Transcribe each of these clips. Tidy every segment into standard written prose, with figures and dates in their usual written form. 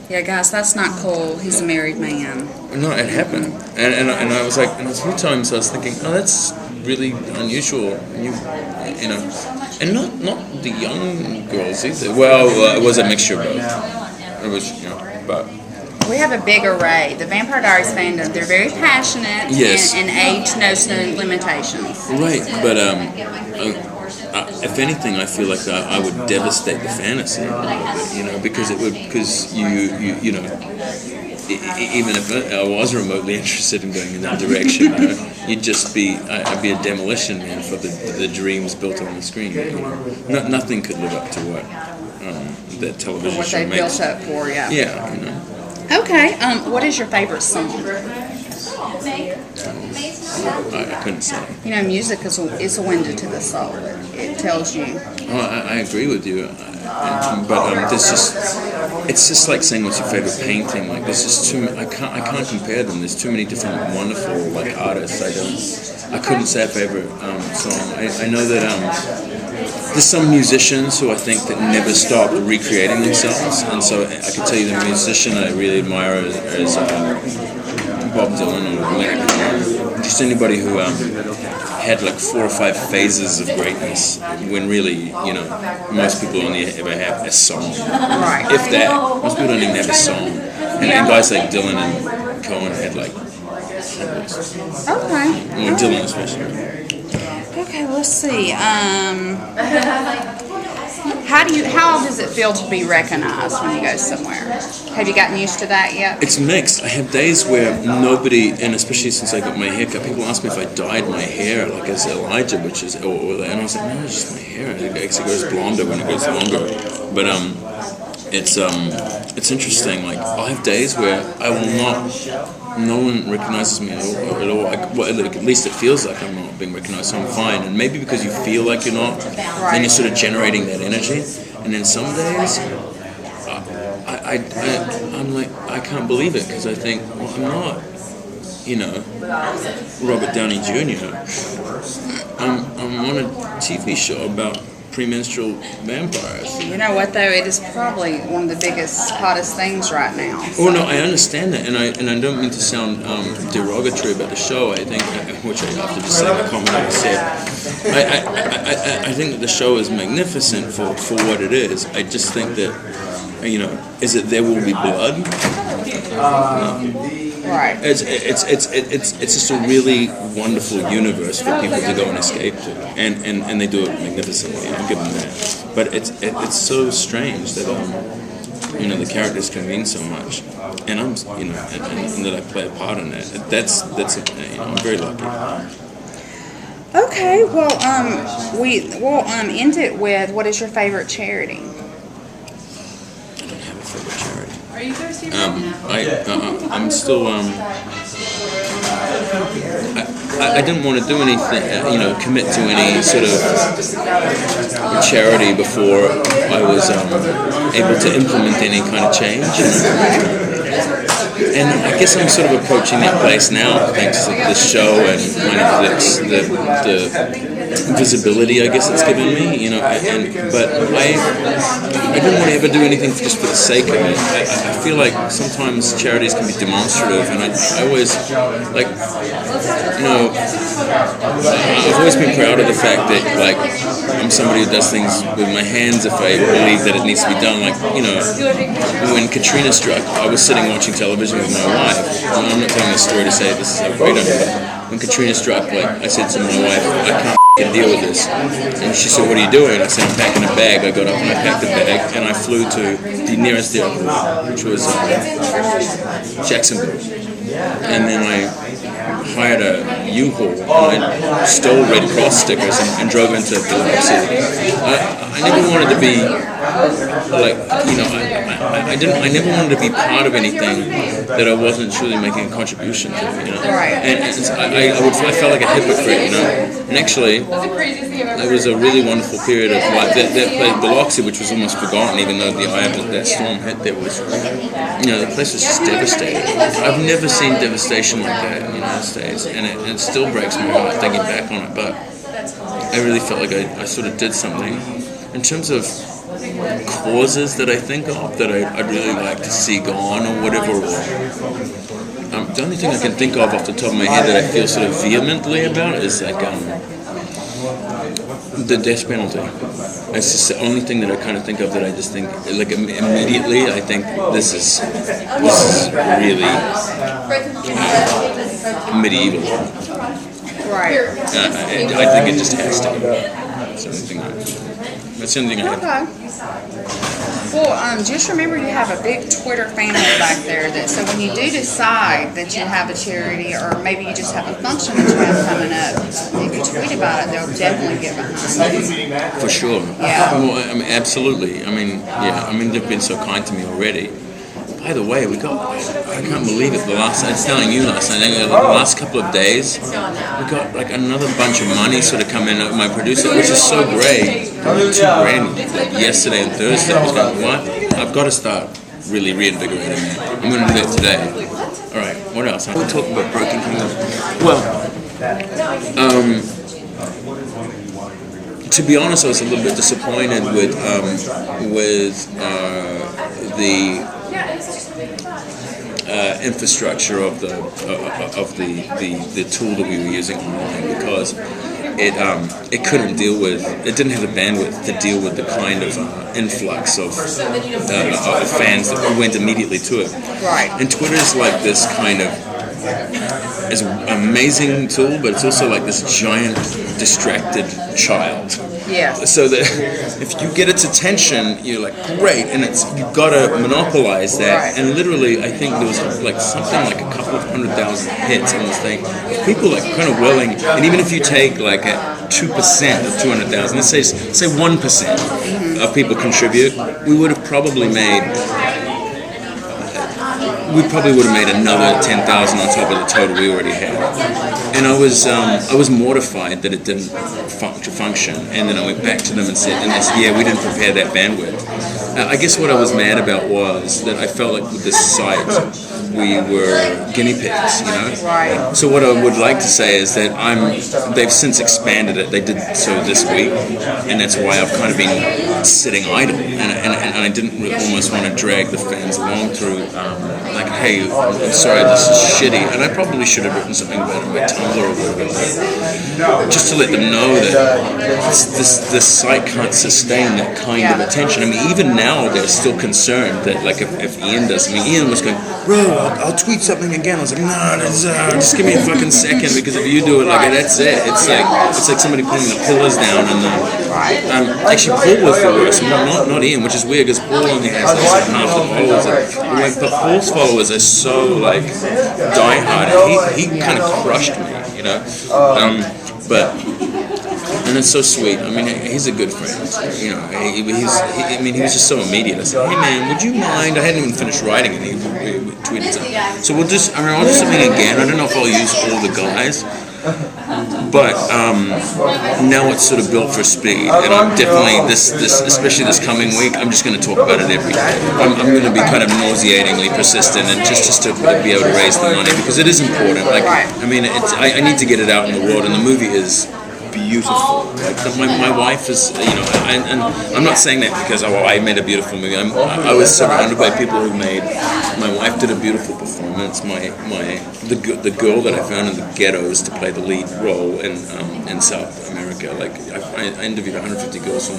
Yeah, guys, that's not cool. He's a married man. No, it happened, and I was like, and a few times I was thinking, oh, that's really unusual. You know, and not the young girls either. Well, it was a mixture of both. It was, but. We have a big array. The Vampire Diaries fandom, they're very passionate, yes, and age knows no limitations. Right, but if anything, I feel like I would devastate the fantasy a little bit, because you know, even if I was remotely interested in going in that direction, you'd just I'd be a demolition man for the dreams built on the screen. Nothing could live up to what that television show makes. What they built up for, yeah. Yeah, Okay, what is your favorite song? I couldn't say. Music is a window to the soul. It tells you. Oh, I agree with you. But it's just like saying what's your favorite painting. Like there's just I can't compare them. There's too many different wonderful artists. I couldn't say a favorite song. I know that there's some musicians who I think that never stop recreating themselves, and so I can tell you the musician I really admire is Bob Dylan or EYECON. Just anybody who had like 4 or 5 phases of greatness when really, most people only ever have a song. Right. If that. Most people don't even have a song. And guys like Dylan and Cohen had like hundreds. Okay. Well, Dylan especially. Okay, let's see. How does it feel to be recognized when you go somewhere? Have you gotten used to that yet? It's mixed. I have days where nobody, and especially since I got my haircut, people ask me if I dyed my hair like as Elijah, and I was like, no, it's just my hair. It actually goes blonder when it goes longer. But it's interesting. Like I'll have days where I will not. No one recognizes me at all. At least it feels like I'm not being recognized, so I'm fine. And maybe because you feel like you're not, then you're sort of generating that energy. And then some days, I'm like, I can't believe it, because I think, well, I'm not, Robert Downey Jr. I'm on a TV show about premenstrual vampires. You know what though? It is probably one of the biggest, hottest things right now. So. Oh no, I understand that, and I don't mean to sound derogatory about the show. I think, which after just saying the comment I said, I think that the show is magnificent for what it is. I just think that, is it There Will Be Blood? Right. It's just a really wonderful universe for people to go and escape to, and they do it magnificently. I'll give them that. But it's so strange that the characters can mean so much, and I'm and that I play a part in that. That's I'm very lucky. Okay. Well, we'll end it with, what is your favorite charity? I don't have a favorite charity. Are you thirsty? I'm still. I didn't want to do anything, commit to any sort of charity before I was able to implement any kind of change. And I guess I'm sort of approaching that place now, thanks to the show and kind of the visibility, I guess it's given me, but I didn't want to ever do anything just for the sake of it. I feel like sometimes charities can be demonstrative, and I always, I've always been proud of the fact that, I'm somebody who does things with my hands if I believe that it needs to be done. When Katrina struck, I was sitting watching television with my wife, and I'm not telling this story to say this is how great I am, but when Katrina struck, I said to my wife, I can't deal with this. And she said, what are you doing? I said, I'm packing a bag. I got up and I packed the bag, and I flew to the nearest airport, which was Jacksonville. And then I hired a U-Haul, and I stole Red Cross stickers and drove into Biloxi. I never wanted to be I never wanted to be part of anything that I wasn't truly making a contribution to, Right. And I felt like a hypocrite, And actually, it was a really wonderful period of life. That place, Biloxi, which was almost forgotten, even though the eye of that storm hit, there was, the place was just devastated. I've never seen devastation like that in the United States, and it still breaks my heart thinking back on it. But I really felt like I sort of did something in terms of causes that I think of that I'd really like to see gone or whatever. The only thing I can think of off the top of my head that I feel sort of vehemently about is like the death penalty. It's just the only thing that I kind of think of that I just think like immediately. I think this is really medieval. Right. I think it just has to. That's the only thing I have. Okay. Well, just remember you have a big Twitter family back there that, so when you do decide that you have a charity or maybe you just have a function that you have coming up, if you tweet about it, they'll definitely get behind you. For sure. Yeah. Well, I mean, absolutely. I mean, yeah. I mean, they've been so kind to me already. By the way, I can't believe it, I was telling you last night, the last couple of days, we got like another bunch of money sort of come in, my producer, which is so great. $2,000 like yesterday and Thursday. I was going, what? I've got to start really reinvigorating that. I'm going to do that today. Alright, what else? I want to talk about Broken Kingdom. Well, to be honest, I was a little bit disappointed with the infrastructure of the tool that we were using online, because it couldn't deal with, it didn't have the bandwidth to deal with the kind of influx of fans that went immediately to it. Right. And Twitter's like this kind of, it's an amazing tool, but it's also like this giant distracted child. Yeah. So that if you get its attention, you're like, great, and you've got to monopolize that. Right. And literally, I think there was like something like a couple of 100,000 hits on this thing. People like kind of willing, and even if you take like 2% of 200,000, let's say 1% of people contribute, we would have probably made. We probably would have made another 10,000 on top of the total we already had. And I was mortified that it didn't function. And then I went back to them and said, yeah, we didn't prepare that bandwidth. I guess what I was mad about was that I felt like with this site, we were guinea pigs, you know? Right. So what I would like to say is that they've since expanded it. They did so this week, and that's why I've kind of been sitting idle. And I didn't almost want to drag the fans along through, like, hey, I'm sorry, this is shitty. And I probably should have written something about it on my Tumblr or whatever, just to let them know that this site can't sustain that kind of attention. I mean, even now they're still concerned that, like, if Ian does, I mean, Ian was going, bro, I'll tweet something again. I was like, no, just give me a fucking second, because if you do it, like, that's it. It's like somebody pulling the pillars down, and actually Paul was the worst, not Ian, which is weird because Paul only has like half the followers. But Paul's followers are so like diehard. He kind of crushed me, you know. And it's so sweet. I mean, he's a good friend. You know, he was just so immediate. I said, hey man, would you mind? I hadn't even finished writing, and he tweeted something. So I'll do something again. I don't know if I'll use all the guys, but now it's sort of built for speed, and I'm definitely especially this coming week, I'm just going to talk about it every day. I'm going to be kind of nauseatingly persistent, and just to be able to raise the money, because it is important. Like, I mean, I need to get it out in the world, and the movie is beautiful. Like my wife is, you know, and I'm not saying that because I made a beautiful movie. I was surrounded by people who made. My wife did a beautiful performance. The girl that I found in the ghettos to play the lead role in South America. Like I interviewed 150 girls from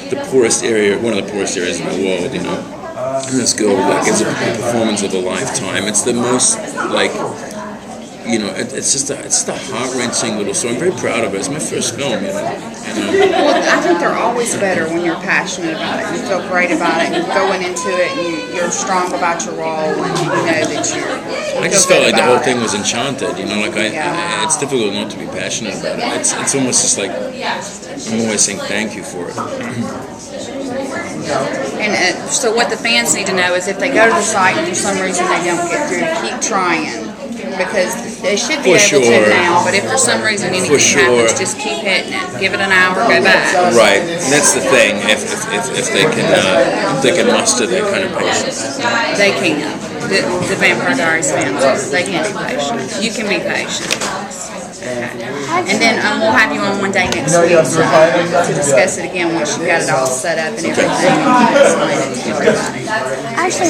the poorest area, one of the poorest areas in the world. You know, and this girl like gives a performance of a lifetime. It's the most like. You know, it's just a heart-wrenching little story. I'm very proud of it. It's my first film, you know. Well, I think they're always better when you're passionate about it. You feel great about it. You're going into it, and you're strong about your role, and you know that you're. I just felt like the whole thing was enchanted. You know, like it's difficult not to be passionate about it. It's almost just like I'm always saying thank you for it. And so what the fans need to know is if they go to the site and for some reason they don't get through, keep trying. Because they should be able to now, but if for some reason anything happens, just keep hitting it. Give it an hour, go back. Right, and that's the thing. If they can muster that kind of patience, they can. The Vampire Diaries fans, they can be patient. You can be patient. And then we'll have you on one day next week to discuss it again once you've got it all set up and everything and you can explain it to everybody. Actually,